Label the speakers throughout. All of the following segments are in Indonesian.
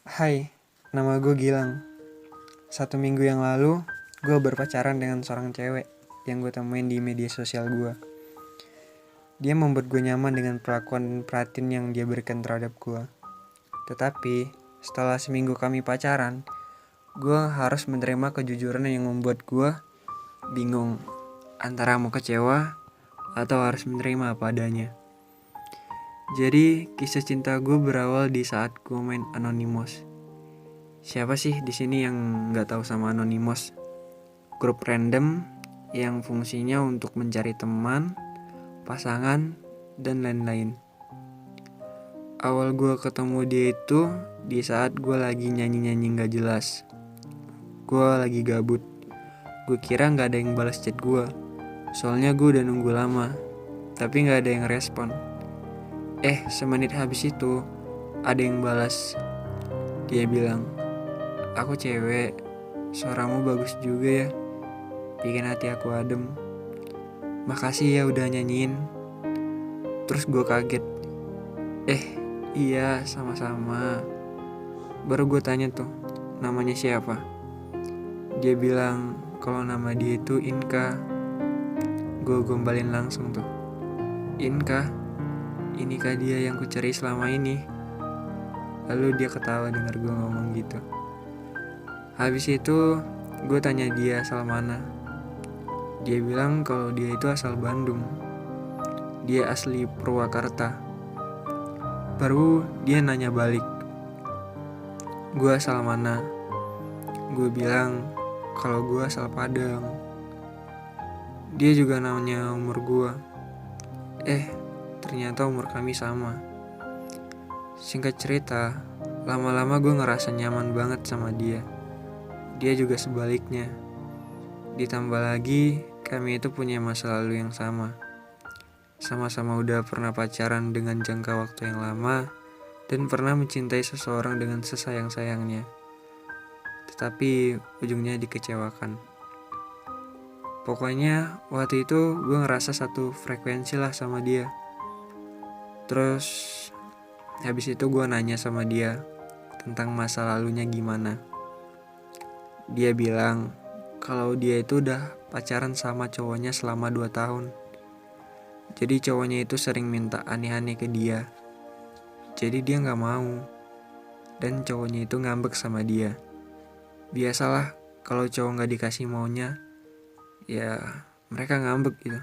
Speaker 1: Hai, nama gue Gilang. 1 minggu yang lalu, gue berpacaran dengan seorang cewek yang gue temuin di media sosial gue. Dia membuat gue nyaman dengan perlakuan dan perhatian yang dia berikan terhadap gue. Tetapi, setelah seminggu kami pacaran, gue harus menerima kejujuran yang membuat gue bingung antara mau kecewa atau harus menerima apa adanya. Jadi, kisah cinta gue berawal di saat gue main Anonymous. Siapa sih di sini yang nggak tahu sama Anonymous? Grup random yang fungsinya untuk mencari teman, pasangan, dan lain-lain. Awal gue ketemu dia itu di saat gue lagi nyanyi-nyanyi nggak jelas. Gue lagi gabut. Gue kira nggak ada yang balas chat gue. Soalnya gue udah nunggu lama, tapi nggak ada yang respon. Semenit habis itu ada yang balas. Dia bilang, "Aku cewek, suaramu bagus juga ya. Bikin hati aku adem. Makasih ya udah nyanyiin." Terus gue kaget. Iya sama-sama. Baru gue tanya tuh, namanya siapa? Dia bilang kalau nama dia itu Inka. Gue gombalin langsung tuh. Inka? Inikah dia yang ku cari selama ini? Lalu dia ketawa dengar gue ngomong gitu. Habis itu gue tanya dia asal mana. Dia bilang kalau dia itu asal Bandung. Dia asli Purwakarta. Baru dia nanya balik, gue asal mana? Gue bilang kalau gue asal Padang. Dia juga nanya umur gue. Ternyata umur kami sama. Singkat cerita, lama-lama gue ngerasa nyaman banget sama dia. Dia juga sebaliknya. Ditambah lagi, kami itu punya masa lalu yang sama. Sama-sama udah pernah pacaran dengan jangka waktu yang lama dan pernah mencintai seseorang dengan sesayang-sayangnya. Tetapi ujungnya dikecewakan. Pokoknya waktu itu gue ngerasa satu frekuensi lah sama dia. Terus habis itu gue nanya sama dia tentang masa lalunya gimana. Dia bilang kalau dia itu udah pacaran sama cowoknya selama 2 tahun. Jadi cowoknya itu sering minta aneh-aneh ke dia. Jadi dia gak mau. Dan cowoknya itu ngambek sama dia. Biasalah kalau cowok gak dikasih maunya, ya mereka ngambek gitu.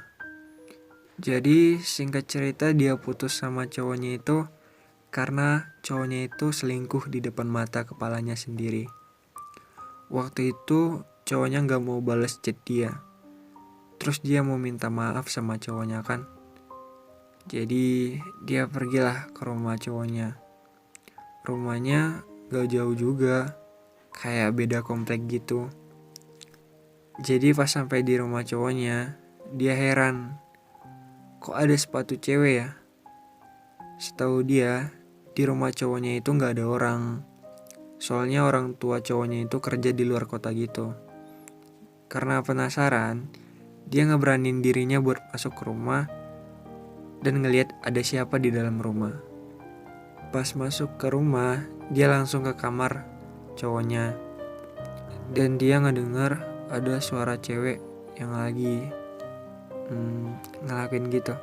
Speaker 1: Jadi singkat cerita dia putus sama cowoknya itu karena cowoknya itu selingkuh di depan mata kepalanya sendiri. Waktu itu cowoknya gak mau balas chat dia. Terus dia mau minta maaf sama cowoknya kan. Jadi dia pergilah ke rumah cowoknya. Rumahnya gak jauh juga, kayak beda komplek gitu. Jadi pas sampai di rumah cowoknya, dia heran. Kok ada sepatu cewek ya? Setahu dia, di rumah cowoknya itu gak ada orang. Soalnya orang tua cowoknya itu kerja di luar kota gitu. Karena penasaran, dia ngeberanin dirinya buat masuk ke rumah dan ngelihat ada siapa di dalam rumah. Pas masuk ke rumah, dia langsung ke kamar cowoknya. Dan dia ngedengar ada suara cewek yang lagi ngelakuin gitu.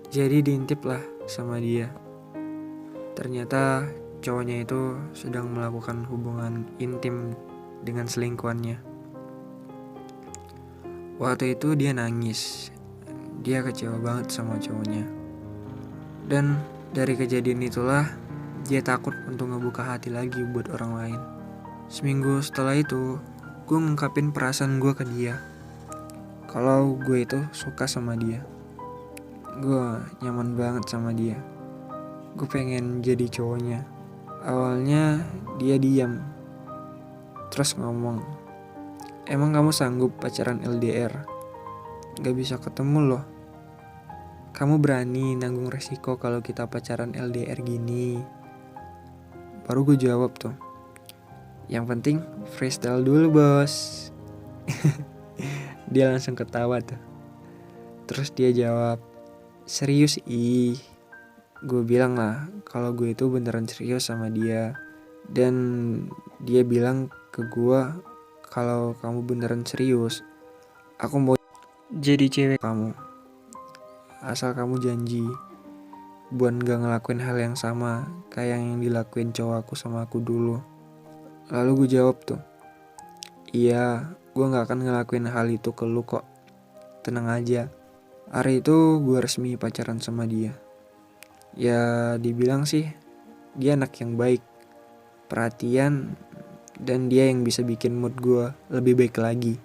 Speaker 1: Jadi diintip lah sama dia. Ternyata cowoknya itu sedang melakukan hubungan intim dengan selingkuhannya. Waktu itu dia nangis. Dia kecewa banget sama cowoknya. Dan dari kejadian itulah dia takut untuk ngebuka hati lagi buat orang lain. Seminggu setelah itu, gue ngungkapin perasaan gue ke dia. Kalau gue itu suka sama dia. Gue nyaman banget sama dia. Gue pengen jadi cowoknya. Awalnya dia diam. Terus ngomong, "Emang kamu sanggup pacaran LDR? Gak bisa ketemu loh. Kamu berani nanggung resiko kalau kita pacaran LDR gini?" Baru gue jawab tuh, "Yang penting freestyle dulu bos." Dia langsung ketawa tuh. Terus dia jawab, "Serius ih?" Gue bilang lah kalau gue itu beneran serius sama dia. Dan dia bilang ke gue, kalau kamu beneran serius, aku mau jadi cewek kamu. Asal kamu janji buat gak ngelakuin hal yang sama kayak yang dilakuin cowok aku sama aku dulu. Lalu gue jawab tuh, iya, gue gak akan ngelakuin hal itu ke lu kok. Tenang aja. Hari itu gue resmi pacaran sama dia. Ya dibilang sih dia anak yang baik, perhatian, dan dia yang bisa bikin mood gue lebih baik lagi.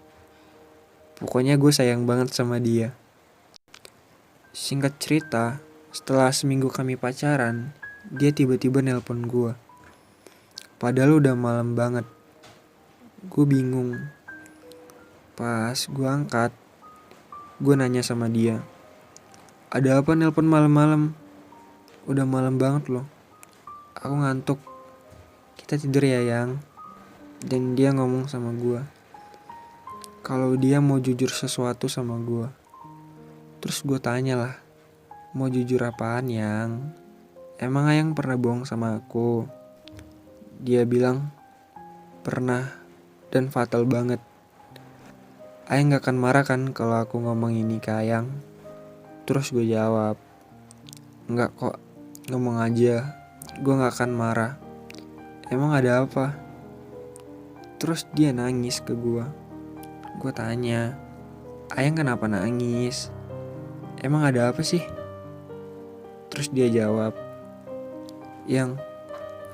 Speaker 1: Pokoknya gue sayang banget sama dia. Singkat cerita, setelah seminggu kami pacaran, dia tiba-tiba nelpon gue. Padahal udah malam banget. Gue bingung. Pas gue angkat, gue nanya sama dia, ada apa nelpon malam-malam? Udah malam banget loh. Aku ngantuk. Kita tidur ya yang. Dan dia ngomong sama gue, kalau dia mau jujur sesuatu sama gue. Terus gue tanya lah, mau jujur apaan yang? Emang Ayang pernah bohong sama aku? Dia bilang, pernah, dan fatal banget. Ayang gak akan marah kan kalau aku ngomong ini ke Ayang? Terus gue jawab, enggak kok, ngomong aja, gue gak akan marah. Emang ada apa? Terus dia nangis ke gue. Gue tanya, Ayang kenapa nangis? Emang ada apa sih? Terus dia jawab, yang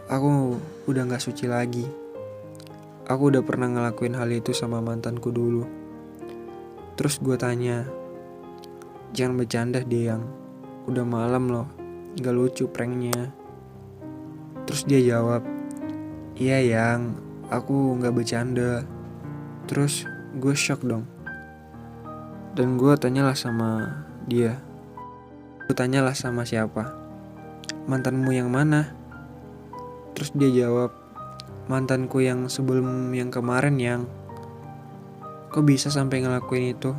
Speaker 1: aku udah gak suci lagi. Aku udah pernah ngelakuin hal itu sama mantanku dulu. Terus gue tanya, jangan bercanda deh yang, udah malam loh, gak lucu pranknya. Terus dia jawab, iya yang, aku gak bercanda. Terus gue shock dong. Dan gue tanyalah sama dia, gue tanyalah sama siapa, mantanmu yang mana? Terus dia jawab, mantanku yang sebelum yang kemarin yang. Kok bisa sampai ngelakuin itu?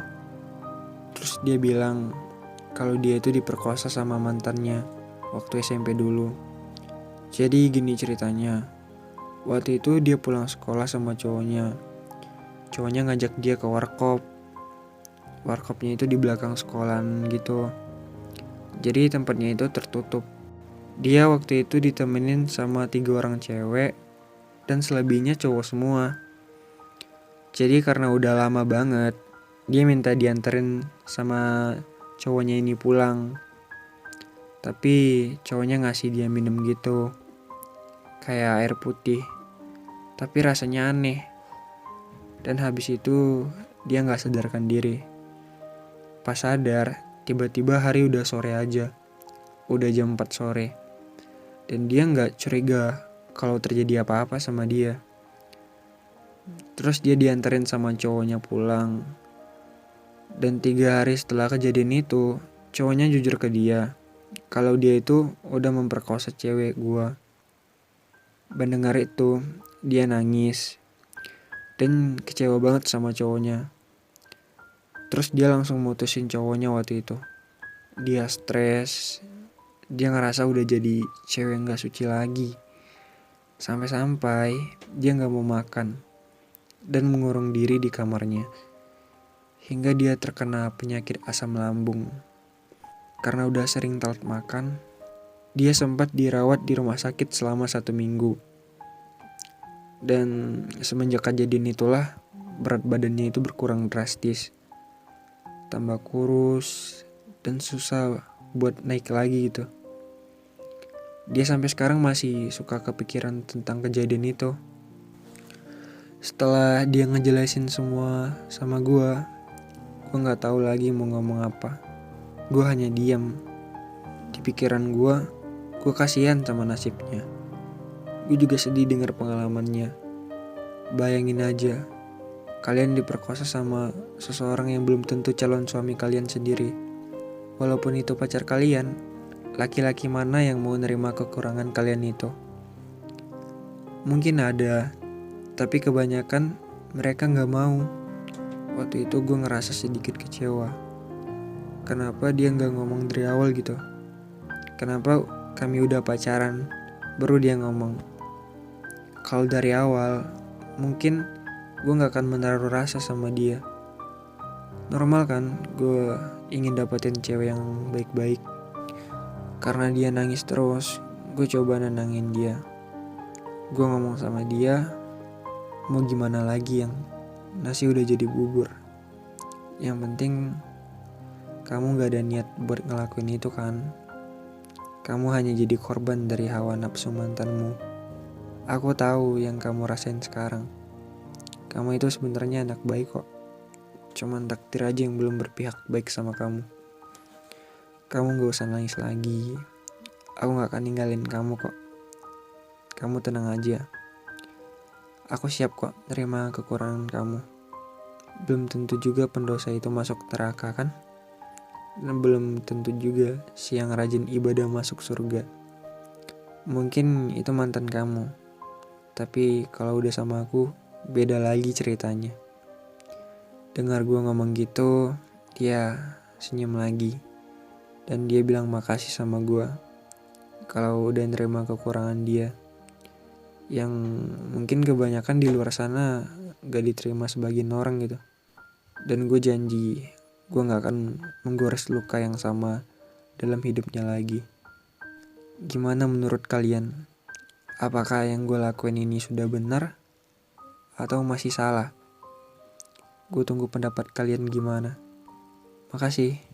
Speaker 1: Terus dia bilang kalau dia itu diperkosa sama mantannya waktu SMP dulu. Jadi gini ceritanya. Waktu itu dia pulang sekolah sama cowoknya. Cowoknya ngajak dia ke warkop. Warkopnya itu di belakang sekolahan gitu. Jadi tempatnya itu tertutup. Dia waktu itu ditemenin sama 3 orang cewek dan selebihnya cowok semua. Jadi karena udah lama banget, dia minta dianterin sama cowoknya ini pulang. Tapi cowoknya ngasih dia minum gitu, kayak air putih. Tapi rasanya aneh. Dan habis itu dia gak sadarkan diri. Pas sadar, tiba-tiba hari udah sore aja. Udah jam 4 sore. Dan dia gak curiga kalau terjadi apa-apa sama dia. Terus dia dianterin sama cowoknya pulang. Dan 3 hari setelah kejadian itu, cowoknya jujur ke dia kalau dia itu udah memperkosa cewek gua. Mendengar itu, dia nangis dan kecewa banget sama cowoknya. Terus dia langsung mutusin cowoknya waktu itu. Dia stres, dia ngerasa udah jadi cewek gak suci lagi. Sampai-sampai dia gak mau makan dan mengurung diri di kamarnya. Hingga dia terkena penyakit asam lambung. Karena udah sering telat makan, dia sempat dirawat di rumah sakit selama 1 minggu. Dan semenjak kejadian itulah berat badannya itu berkurang drastis. Tambah kurus dan susah buat naik lagi gitu. Dia sampai sekarang masih suka kepikiran tentang kejadian itu. Setelah dia ngejelasin semua sama gue gak tahu lagi mau ngomong apa. Gue hanya diam. Di pikiran gue kasihan sama nasibnya. Gue juga sedih dengar pengalamannya. Bayangin aja, kalian diperkosa sama seseorang yang belum tentu calon suami kalian sendiri. Walaupun itu pacar kalian, laki-laki mana yang mau nerima kekurangan kalian itu? Mungkin ada, tapi kebanyakan mereka gak mau. Waktu itu gue ngerasa sedikit kecewa. Kenapa dia gak ngomong dari awal gitu? Kenapa kami udah pacaran, baru dia ngomong? Kalau dari awal, mungkin gue gak akan menaruh rasa sama dia. Normal kan, gue ingin dapetin cewek yang baik-baik. Karena dia nangis terus, gue coba nenangin dia. Gue ngomong sama dia, mau gimana lagi, yang nasi udah jadi bubur. Yang penting kamu gak ada niat buat ngelakuin itu kan. Kamu hanya jadi korban dari hawa nafsu mantanmu. Aku tahu yang kamu rasain sekarang. Kamu itu sebenarnya anak baik kok. Cuman takdir aja yang belum berpihak baik sama kamu. Kamu gak usah nangis lagi. Aku gak akan ninggalin kamu kok. Kamu tenang aja. Aku siap kok terima kekurangan kamu. Belum tentu juga pendosa itu masuk neraka kan? Dan belum tentu juga si yang rajin ibadah masuk surga. Mungkin itu mantan kamu. Tapi kalau udah sama aku, beda lagi ceritanya. Dengar gue ngomong gitu, dia senyum lagi. Dan dia bilang makasih sama gue kalau udah nerima kekurangan dia, yang mungkin kebanyakan di luar sana gak diterima sebagian orang gitu. Dan gue janji gue gak akan menggores luka yang sama dalam hidupnya lagi. Gimana menurut kalian? Apakah yang gue lakuin ini sudah benar atau masih salah? Gue tunggu pendapat kalian gimana. Makasih.